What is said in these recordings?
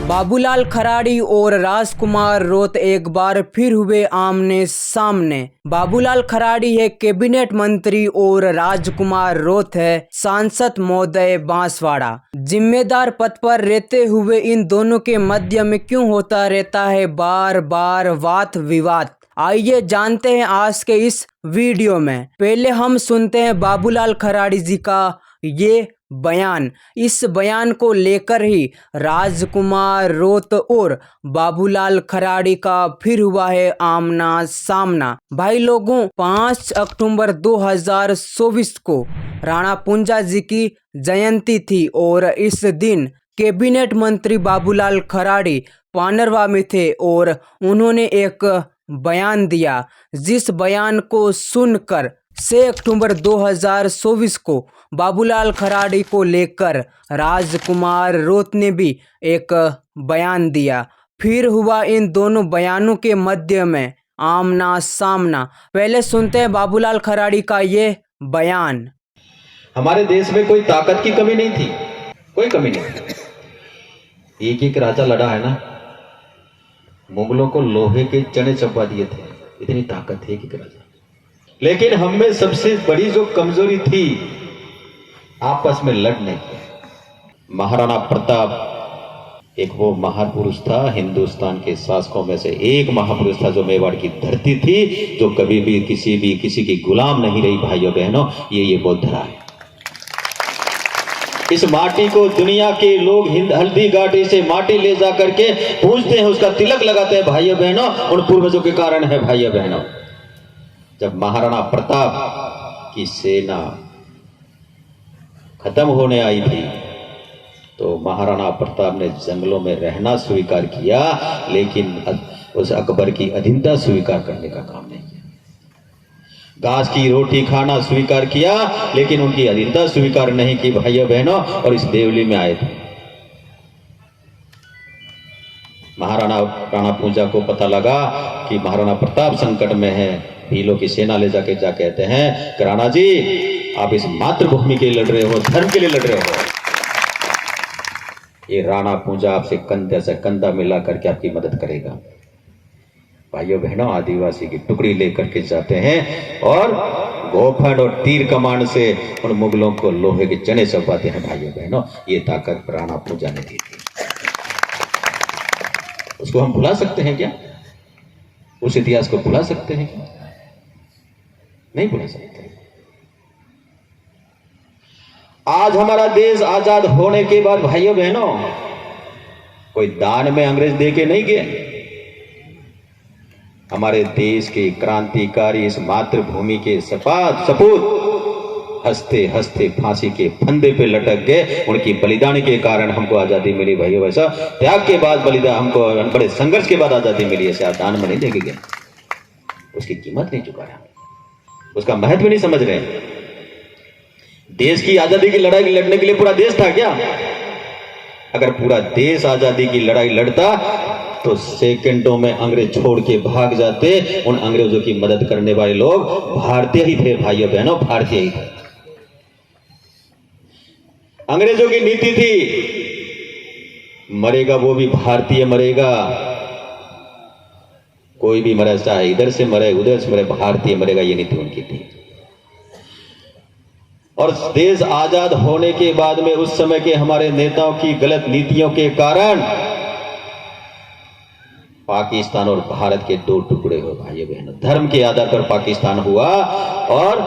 बाबूलाल खराड़ी और राजकुमार रोत एक बार फिर हुए आमने सामने। बाबूलाल खराड़ी है कैबिनेट मंत्री और राजकुमार रोत है सांसद महोदय बांसवाड़ा। जिम्मेदार पद पर रहते हुए इन दोनों के मध्य में क्यों होता रहता है बार बार वाद विवाद, आइए जानते हैं आज के इस वीडियो में। पहले हम सुनते हैं बाबूलाल खराड़ी जी का ये बयान। इस बयान को लेकर ही राजकुमार रोत और बाबूलाल खराड़ी का फिर हुआ है आमना सामना। भाई लोगों, 5 अक्टूबर 2024 को राणा पुंजा जी की जयंती थी और इस दिन कैबिनेट मंत्री बाबूलाल खराड़ी पानरवा में थे और उन्होंने एक बयान दिया, जिस बयान को सुनकर 6 अक्टूबर 2024 को बाबूलाल खराड़ी को लेकर राजकुमार रोत ने भी एक बयान दिया। फिर हुआ इन दोनों बयानों के मध्य में आमना सामना। पहले सुनते हैं बाबूलाल खराड़ी का ये बयान। हमारे देश में कोई ताकत की कमी नहीं थी, कोई कमी नहीं थी। एक एक राजा लड़ा है ना, मुगलों को लोहे के चने चबा दिए थे, इतनी ताकत थी एक एक राजा। लेकिन हम में सबसे बड़ी जो कमजोरी थी, आपस में लड़ने की। महाराणा प्रताप एक वो महापुरुष था, हिंदुस्तान के शासकों में से एक महापुरुष था, जो मेवाड़ की धरती थी, जो कभी भी किसी की गुलाम नहीं रही। भाइयों बहनों, ये बोधरा है। इस माटी को दुनिया के लोग हल्दी घाटी से माटी ले जा करके पूजते हैं, उसका तिलक लगाते हैं। भाइयों बहनों, उन पूर्वजों के कारण है। भाइयों बहनों, जब महाराणा प्रताप की सेना खत्म होने आई थी तो महाराणा प्रताप ने जंगलों में रहना स्वीकार किया, लेकिन उस अकबर की अधीनता स्वीकार करने का काम नहीं किया। घास की रोटी खाना स्वीकार किया, लेकिन उनकी अधीनता स्वीकार नहीं की। भाइयों बहनों, और इस देवली में आए थे। महाराणा पूंजा को पता लगा कि महाराणा प्रताप संकट में है। भीलों की सेना ले जाके कहते हैं कि राणा जी, आप इस मातृभूमि के लिए लड़ रहे हो, धर्म के लिए लड़ रहे हो। ये राणा पूंजा आपसे कंधे से कंधा मिला करके आपकी मदद करेगा। भाइयों बहनों, आदिवासी की टुकड़ी लेकर के जाते हैं और गोफन और तीर कमान से उन मुगलों को लोहे के चने चबाते हैं। भाइयों बहनों, ये ताकत राणा पूंजा ने दी थी। उसको हम भुला सकते हैं क्या? उस इतिहास को भुला सकते हैं क्या? नहीं भुला सकते। आज हमारा देश आजाद होने के बाद भाइयों बहनों, कोई दान में अंग्रेज दे के नहीं गए। हमारे देश के क्रांतिकारी इस मातृभूमि के सपूत हंसते हंसते फांसी के फंदे पे लटक गए। उनकी बलिदान के कारण हमको आजादी मिली। भाइयों, वैसा त्याग के बाद बलिदान, हमको बड़े संघर्ष के बाद आजादी मिली। ऐसे दान में नहीं देके गए, उसकी कीमत नहीं चुकाया, उसका महत्व नहीं समझ रहे। देश की आजादी की लड़ाई लड़ने के लिए पूरा देश था क्या? अगर पूरा देश आजादी की लड़ाई लड़ता तो सेकंडों में अंग्रेज छोड़ के भाग जाते। उन अंग्रेजों की मदद करने वाले लोग भारतीय ही थे। भाइयों बहनों, भारतीय ही थे। अंग्रेजों की नीति थी, मरेगा वो भी भारतीय मरेगा। कोई भी मरे, चाहे इधर से मरे उधर से मरे, भारतीय मरेगा, ये नीति उनकी थी। और देश आजाद होने के बाद में उस समय के हमारे नेताओं की गलत नीतियों के कारण पाकिस्तान और भारत के दो टुकड़े हुए। भाइयों बहनों, धर्म के आधार पर पाकिस्तान हुआ और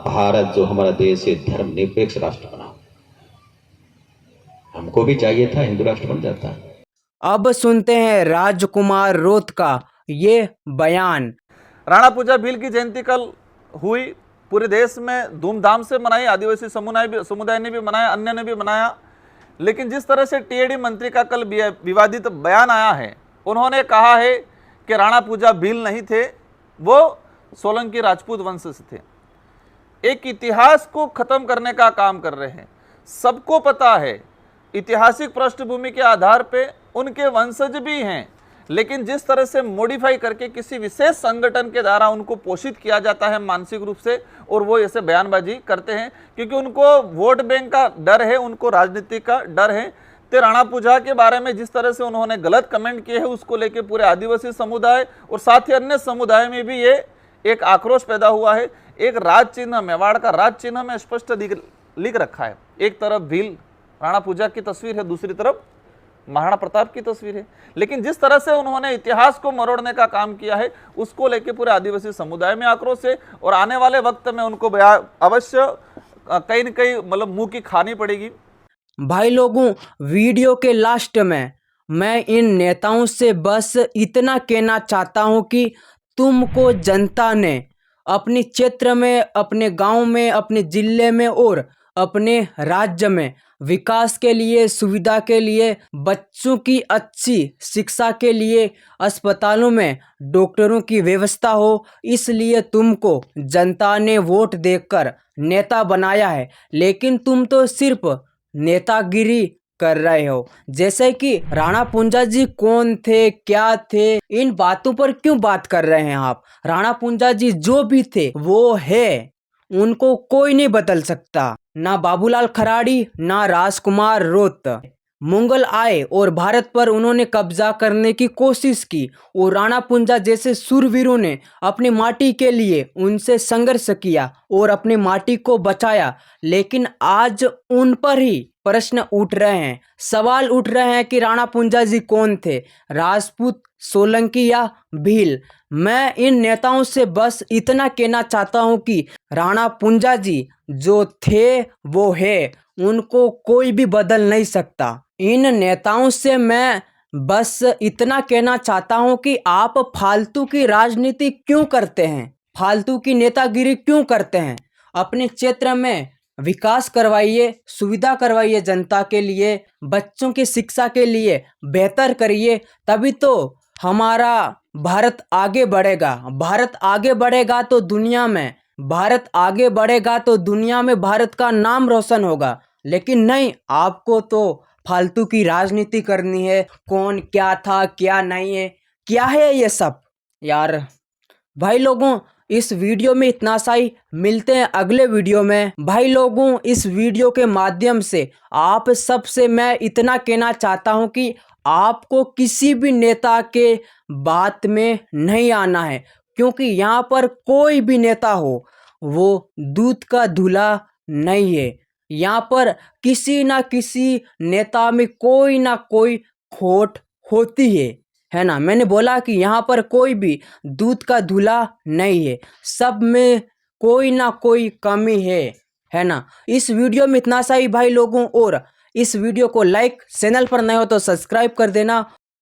भारत जो हमारा देश है धर्मनिरपेक्ष राष्ट्र बना। हमको भी चाहिए था हिंदू राष्ट्र बन जाता। अब सुनते हैं राजकुमार रोत का ये बयान। राणा पूंजा भील की जयंती कल हुई, पूरे देश में धूमधाम से मनाई। आदिवासी समुदाय ने भी मनाया, अन्य ने भी मनाया। लेकिन जिस तरह से टीएडी मंत्री का कल विवादित बयान आया है, उन्होंने कहा है कि राणा पूंजा भील नहीं थे, वो सोलंकी राजपूत वंश से थे। एक इतिहास को खत्म करने का काम कर रहे हैं। सबको पता है, ऐतिहासिक पृष्ठभूमि के आधार पे उनके वंशज भी हैं, लेकिन जिस तरह से मॉडिफाई करके किसी विशेष संगठन के द्वारा उनको पोषित किया जाता है मानसिक रूप से, और वो ऐसे बयानबाजी करते हैं क्योंकि उनको वोट बैंक का डर है, उनको राजनीति का डर है, तो राणा पूजा के बारे में जिस तरह से उन्होंने गलत कमेंट किए हैं उसको लेके पूरे आदिवासी समुदाय और साथ ही अन्य समुदाय में भी ये एक आक्रोश पैदा हुआ है। एक राज चिन्ह, मेवाड़ का राज चिन्ह में स्पष्ट लिख रखा है, एक तरफ भील राणा पूजा की तस्वीर है, दूसरी तरफ महाराणा प्रताप की तस्वीर है। लेकिन जिस तरह से उन्होंने इतिहास को मरोड़ने का काम किया है उसको लेके पूरे आदिवासी समुदाय में आक्रोश है और आने वाले वक्त में उनको अवश्य कहीं न कहीं मतलब मुंह की खानी पड़ेगी। भाई लोगों, वीडियो के लास्ट में मैं इन नेताओं से बस इतना कहना चाहता हूं कि तुमको जनता ने अपने क्षेत्र में, अपने गांव में, अपने जिले में और अपने राज्य में विकास के लिए, सुविधा के लिए, बच्चों की अच्छी शिक्षा के लिए, अस्पतालों में डॉक्टरों की व्यवस्था हो, इसलिए तुमको जनता ने वोट देकर नेता बनाया है। लेकिन तुम तो सिर्फ नेतागिरी कर रहे हो। जैसे कि राणा पुंजा जी कौन थे, क्या थे, इन बातों पर क्यों बात कर रहे हैं आप? राणा पुंजा जी जो भी थे वो है, उनको कोई नहीं बदल सकता। ना बाबूलाल खराड़ी, ना राजकुमार रोत। मुगल आए और भारत पर उन्होंने कब्जा करने की कोशिश की और राणा पुंजा जैसे शूरवीरों ने अपनी माटी के लिए उनसे संघर्ष किया और अपनी माटी को बचाया। लेकिन आज उन पर ही प्रश्न उठ रहे हैं, सवाल उठ रहे हैं कि राणा पुंजा जी कौन थे, राजपूत, सोलंकी या भील? मैं इन नेताओं से बस इतना कहना चाहता हूं कि राणा पुंजा जी जो थे वो है, उनको कोई भी बदल नहीं सकता। इन नेताओं से मैं बस इतना कहना चाहता हूं कि आप फालतू की राजनीति क्यों करते हैं, फालतू की नेतागिरी क्यों करते हैं? अपने क्षेत्र में विकास करवाइए, सुविधा करवाइए जनता के लिए, बच्चों की शिक्षा के लिए बेहतर करिए, तभी तो हमारा भारत आगे बढ़ेगा। भारत आगे बढ़ेगा तो दुनिया में, भारत आगे बढ़ेगा तो दुनिया में भारत का नाम रोशन होगा। लेकिन नहीं, आपको तो फालतू की राजनीति करनी है, कौन क्या था क्या नहीं है, क्या है ये सब यार। भाई लोगों, इस वीडियो में इतना सा ही, मिलते हैं अगले वीडियो में। भाई लोगों, इस वीडियो के माध्यम से आप सबसे मैं इतना कहना चाहता हूं कि आपको किसी भी नेता के बात में नहीं आना है, क्योंकि यहाँ पर कोई भी नेता हो वो दूध का धुला नहीं है। यहाँ पर किसी ना किसी नेता में कोई ना कोई खोट होती है ना। मैंने बोला कि यहाँ पर कोई भी दूध का धुला नहीं है, सब में कोई ना कोई कमी है ना। इस वीडियो में इतना सा ही भाई लोगों, और इस वीडियो को लाइक, चैनल पर नए हो तो सब्सक्राइब कर देना